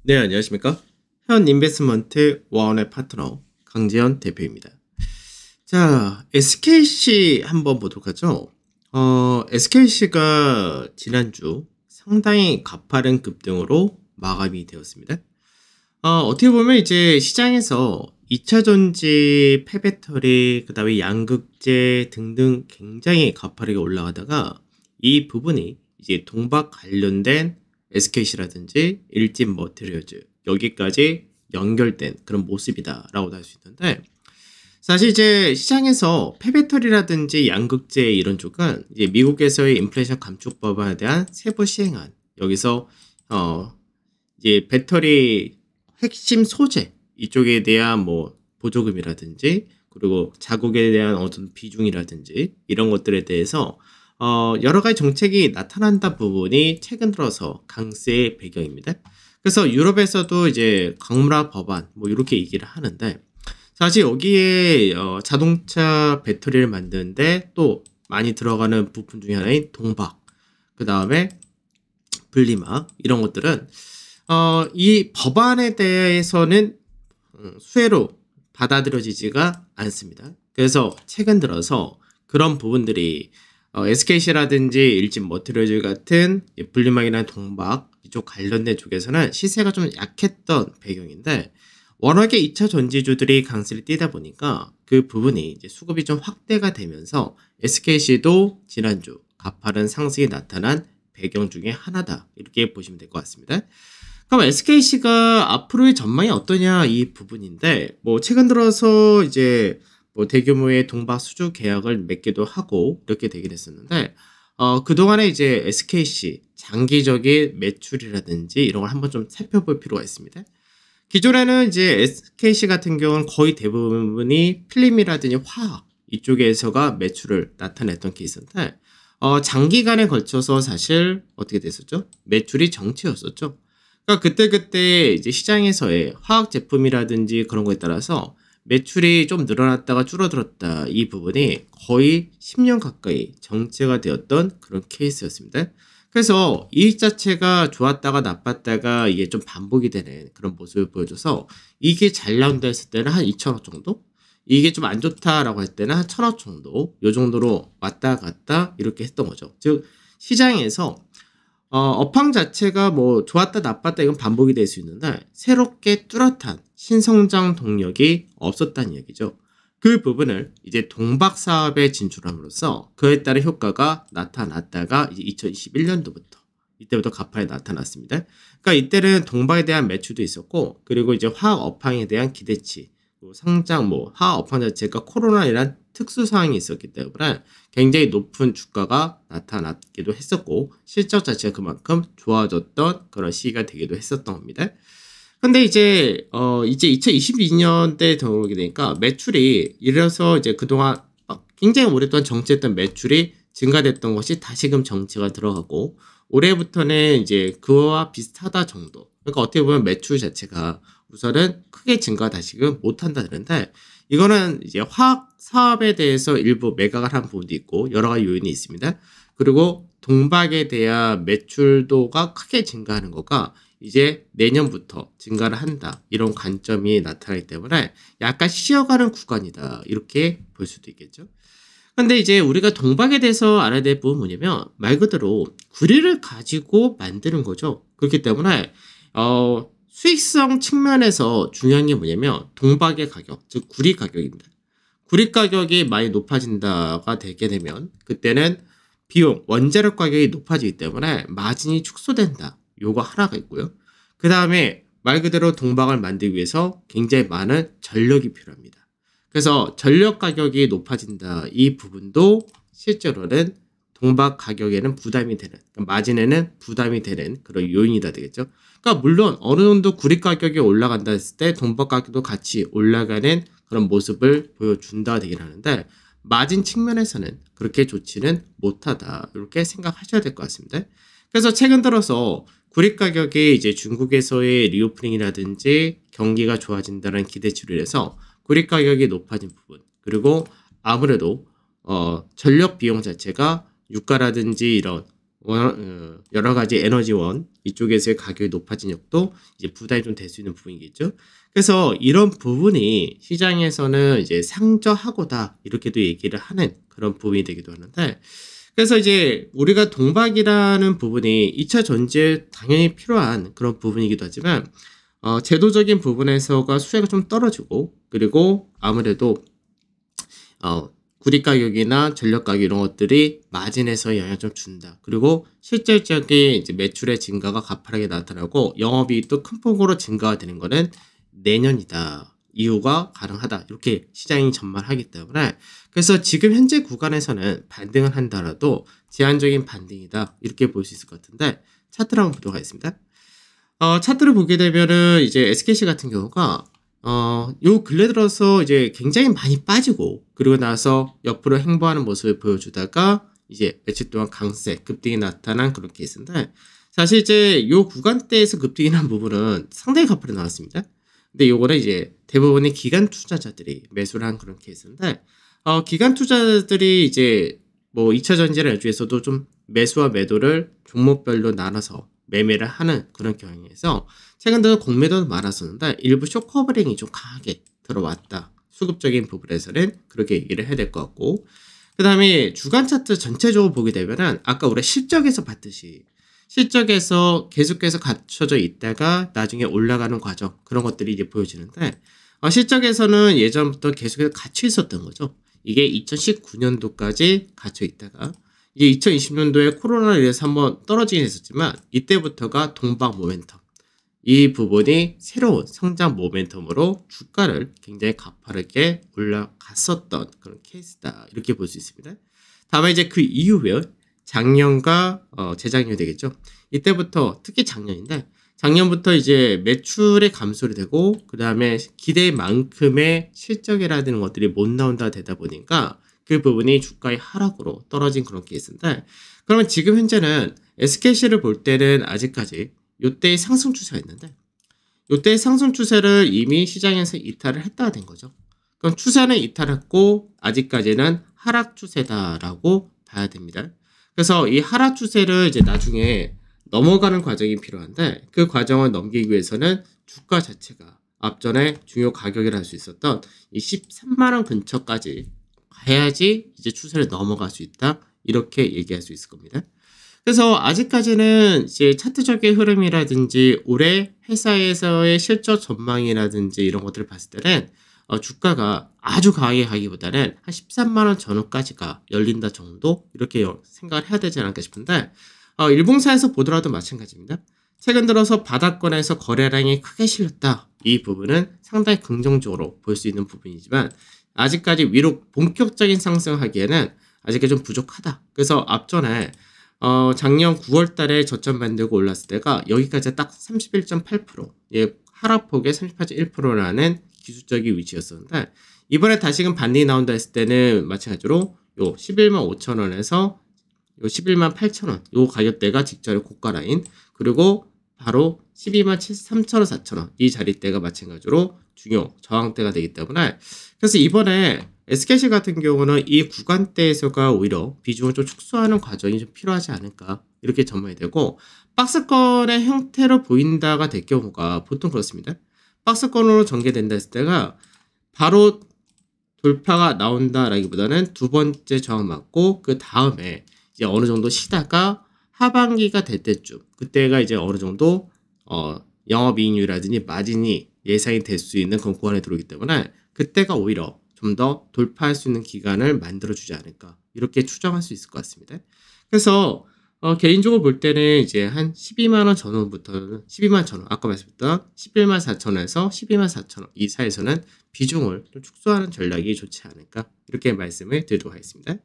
네, 안녕하십니까? 현 인베스트먼트 와원의 파트너 강재현 대표입니다. 자, SKC 한번 보도록 하죠. SKC가 지난주 상당히 가파른 급등으로 마감이 되었습니다. 어떻게 보면 이제 시장에서 2차 전지, 폐배터리, 그 다음에 양극재 등등 굉장히 가파르게 올라가다가 이 부분이 이제 동박 관련된 SKC라든지 일진 머티리얼즈 여기까지 연결된 그런 모습이다라고 할 수 있는데, 사실 이제 시장에서 폐배터리라든지 양극재 이런 쪽은 이제 미국에서의 인플레이션 감축 법안에 대한 세부 시행안, 여기서 이제 배터리 핵심 소재 이쪽에 대한 뭐 보조금이라든지 그리고 자국에 대한 어떤 비중이라든지 이런 것들에 대해서 여러 가지 정책이 나타난다 부분이 최근 들어서 강세의 배경입니다. 그래서 유럽에서도 이제 강물화 법안 뭐 이렇게 얘기를 하는데, 사실 여기에 자동차 배터리를 만드는데 또 많이 들어가는 부품 중에 하나인 동박, 그 다음에 분리막 이런 것들은 이 법안에 대해서는 수혜로 받아들여지지가 않습니다. 그래서 최근 들어서 그런 부분들이 SKC라든지 일진 머티리얼즈 같은 분리막이나 동박 이쪽 관련된 쪽에서는 시세가 좀 약했던 배경인데, 워낙에 2차 전지주들이 강세를 띠다 보니까 그 부분이 이제 수급이 좀 확대가 되면서 SKC도 지난주 가파른 상승이 나타난 배경 중에 하나다, 이렇게 보시면 될 것 같습니다. 그럼 SKC가 앞으로의 전망이 어떠냐 이 부분인데, 뭐 최근 들어서 이제 뭐 대규모의 동박 수주 계약을 맺기도 하고 이렇게 되긴 했었는데, 그동안에 이제 SKC 장기적인 매출이라든지 이런 걸 한번 좀 살펴볼 필요가 있습니다. 기존에는 이제 SKC 같은 경우는 거의 대부분이 필름이라든지 화학 이쪽에서가 매출을 나타냈던 케이스인데, 장기간에 걸쳐서 사실 어떻게 됐었죠? 매출이 정체였었죠. 그러니까 그때 이제 시장에서의 화학 제품이라든지 그런 거에 따라서 매출이 좀 늘어났다가 줄어들었다, 이 부분이 거의 10년 가까이 정체가 되었던 그런 케이스였습니다. 그래서 이익 자체가 좋았다가 나빴다가 이게 좀 반복이 되는 그런 모습을 보여줘서, 이게 잘 나온다 했을 때는 한 2천억 정도, 이게 좀 안 좋다라고 할 때는 한 1,000억 정도, 요 정도로 왔다 갔다 이렇게 했던 거죠. 즉 시장에서 업황 자체가 뭐 좋았다 나빴다 이건 반복이 될 수 있는데, 새롭게 뚜렷한 신성장 동력이 없었다는 얘기죠. 그 부분을 이제 동박 사업에 진출함으로써 그에 따른 효과가 나타났다가 이제 2021년도부터 이때부터 가파르게 나타났습니다. 그러니까 이때는 동박에 대한 매출도 있었고, 그리고 이제 화학 업황에 대한 기대치, 상장 뭐 화학 업황 자체가 코로나이란 특수 상황이 있었기 때문에 굉장히 높은 주가가 나타났기도 했었고, 실적 자체가 그만큼 좋아졌던 그런 시기가 되기도 했었던 겁니다. 근데 이제 2022년대 들어오게 되니까 매출이, 이래서 이제 그동안 굉장히 오랫동안 정체했던 매출이 증가됐던 것이 다시금 정체가 들어가고, 올해부터는 이제 그와 비슷하다 정도. 그러니까 어떻게 보면 매출 자체가 우선은 크게 증가 다시금 못한다 그러는데, 이거는 이제 화학 사업에 대해서 일부 매각을 한 부분도 있고 여러 가지 요인이 있습니다. 그리고 동박에 대한 매출도가 크게 증가하는 거가 이제 내년부터 증가를 한다, 이런 관점이 나타나기 때문에 약간 쉬어가는 구간이다, 이렇게 볼 수도 있겠죠. 근데 이제 우리가 동박에 대해서 알아야 될 부분은 뭐냐면, 말 그대로 구리를 가지고 만드는 거죠. 그렇기 때문에 수익성 측면에서 중요한 게 뭐냐면 동박의 가격, 즉 구리 가격입니다. 구리 가격이 많이 높아진다가 되게 되면 그때는 비용, 원자력 가격이 높아지기 때문에 마진이 축소된다, 요거 하나가 있고요. 그 다음에 말 그대로 동박을 만들기 위해서 굉장히 많은 전력이 필요합니다. 그래서 전력 가격이 높아진다, 이 부분도 실제로는 동박 가격에는 부담이 되는, 그러니까 마진에는 부담이 되는 그런 요인이다 되겠죠. 그러니까 물론 어느 정도 구리 가격이 올라간다 했을 때 동박 가격도 같이 올라가는 그런 모습을 보여준다 되긴 하는데, 마진 측면에서는 그렇게 좋지는 못하다, 이렇게 생각하셔야 될 것 같습니다. 그래서 최근 들어서 구리 가격이 이제 중국에서의 리오프닝이라든지 경기가 좋아진다는 기대치로 인해서 구리 가격이 높아진 부분, 그리고 아무래도 전력 비용 자체가 유가라든지 이런 여러 가지 에너지원 이쪽에서의 가격이 높아진 역도 이제 부담이 좀 될 수 있는 부분이겠죠. 그래서 이런 부분이 시장에서는 이제 상저하고다 이렇게도 얘기를 하는 그런 부분이 되기도 하는데, 그래서 이제 우리가 동박이라는 부분이 2차 전지에 당연히 필요한 그런 부분이기도 하지만 제도적인 부분에서가 수혜가 좀 떨어지고, 그리고 아무래도 구리 가격이나 전력 가격 이런 것들이 마진에서 영향을 좀 준다. 그리고 실질적인 이제 매출의 증가가 가파르게 나타나고 영업이익도 큰 폭으로 증가가 되는 거는 내년이다. 이유가 가능하다. 이렇게 시장이 전망하기 때문에, 그래서 지금 현재 구간에서는 반등을 한다라도 제한적인 반등이다. 이렇게 볼 수 있을 것 같은데, 차트를 한번 보도록 하겠습니다. 차트를 보게 되면은 이제 SKC 같은 경우가 요 근래 들어서 이제 굉장히 많이 빠지고, 그리고 나서 옆으로 행보하는 모습을 보여주다가 이제 며칠 동안 강세, 급등이 나타난 그런 케이스인데, 사실 이제 요 구간대에서 급등이 난 부분은 상당히 가파르게 나왔습니다. 근데 요거는 이제 대부분의 기관 투자자들이 매수를 한 그런 케이스인데, 기관 투자자들이 이제 뭐 2차 전지나 여주에서도 좀 매수와 매도를 종목별로 나눠서 매매를 하는 그런 경향에서 최근 들어 공매도도 많았었는데 일부 숏커버링이 좀 강하게 들어왔다. 수급적인 부분에서는 그렇게 얘기를 해야 될 것 같고, 그 다음에 주간 차트 전체적으로 보게 되면은 아까 우리가 실적에서 봤듯이 실적에서 계속해서 갖춰져 있다가 나중에 올라가는 과정, 그런 것들이 이제 보여지는데, 실적에서는 예전부터 계속해서 갇혀 있었던 거죠. 이게 2019년도까지 갇혀 있다가 이제 2020년도에 코로나로 인해서 한번 떨어지긴 했었지만, 이때부터가 동박 모멘텀, 이 부분이 새로운 성장 모멘텀으로 주가를 굉장히 가파르게 올라갔었던 그런 케이스다. 이렇게 볼 수 있습니다. 다만 이제 그 이후에 작년과 재작년이 되겠죠. 이때부터 특히 작년인데, 작년부터 이제 매출의 감소를 되고, 그 다음에 기대만큼의 실적이라는 것들이 못 나온다 되다 보니까 그 부분이 주가의 하락으로 떨어진 그런 케이스인데, 그러면 지금 현재는 SKC를 볼 때는 아직까지 요때의 상승 추세가 있는데, 요때의 상승 추세를 이미 시장에서 이탈을 했다가 된 거죠. 그럼 추세는 이탈했고 아직까지는 하락 추세다라고 봐야 됩니다. 그래서 이 하락 추세를 이제 나중에 넘어가는 과정이 필요한데, 그 과정을 넘기기 위해서는 주가 자체가 앞전에 중요 가격이라 할 수 있었던 이 13만원 근처까지 가야지 이제 추세를 넘어갈 수 있다. 이렇게 얘기할 수 있을 겁니다. 그래서 아직까지는 이제 차트적인 흐름이라든지 올해 회사에서의 실적 전망이라든지 이런 것들을 봤을 때는 주가가 아주 강하게 가기보다는 한 13만원 전후까지가 열린다 정도, 이렇게 생각을 해야 되지 않을까 싶은데, 일봉사에서 보더라도 마찬가지입니다. 최근 들어서 바닥권에서 거래량이 크게 실렸다. 이 부분은 상당히 긍정적으로 볼 수 있는 부분이지만 아직까지 위로 본격적인 상승하기에는 아직까지 좀 부족하다. 그래서 앞전에 작년 9월 달에 저점 만들고 올랐을 때가 여기까지 딱 31.8%, 예, 하락폭의 38.1%라는 기술적인 위치였었는데, 이번에 다시금 반등이 나온다 했을 때는 마찬가지로 요 11만 5천원에서 요 11만 8천원, 요 가격대가 직전의 고가 라인, 그리고 바로 12만 3천원, 4천원 이 자리대가 마찬가지로 중요 저항대가 되기 때문에, 그래서 이번에 SKC 같은 경우는 이 구간대에서가 오히려 비중을 좀 축소하는 과정이 좀 필요하지 않을까, 이렇게 전망이 되고, 박스권의 형태로 보인다가 될 경우가 보통 그렇습니다. 박스권으로 전개된다 했을 때가 바로 돌파가 나온다라기보다는 두 번째 저항 맞고 그 다음에 이제 어느 정도 쉬다가 하반기가 될 때쯤, 그때가 이제 어느 정도 영업이익률이라든지 마진이 예상이 될 수 있는 그런 구간에 들어오기 때문에 그때가 오히려 좀 더 돌파할 수 있는 기간을 만들어주지 않을까, 이렇게 추정할 수 있을 것 같습니다. 그래서 개인적으로 볼 때는 이제 한 12만원 전후부터는 12만 전후, 아까 말씀드렸던 11만 4천원에서 12만 4천원 이 사이에서는 비중을 좀 축소하는 전략이 좋지 않을까, 이렇게 말씀을 드리도록 하겠습니다.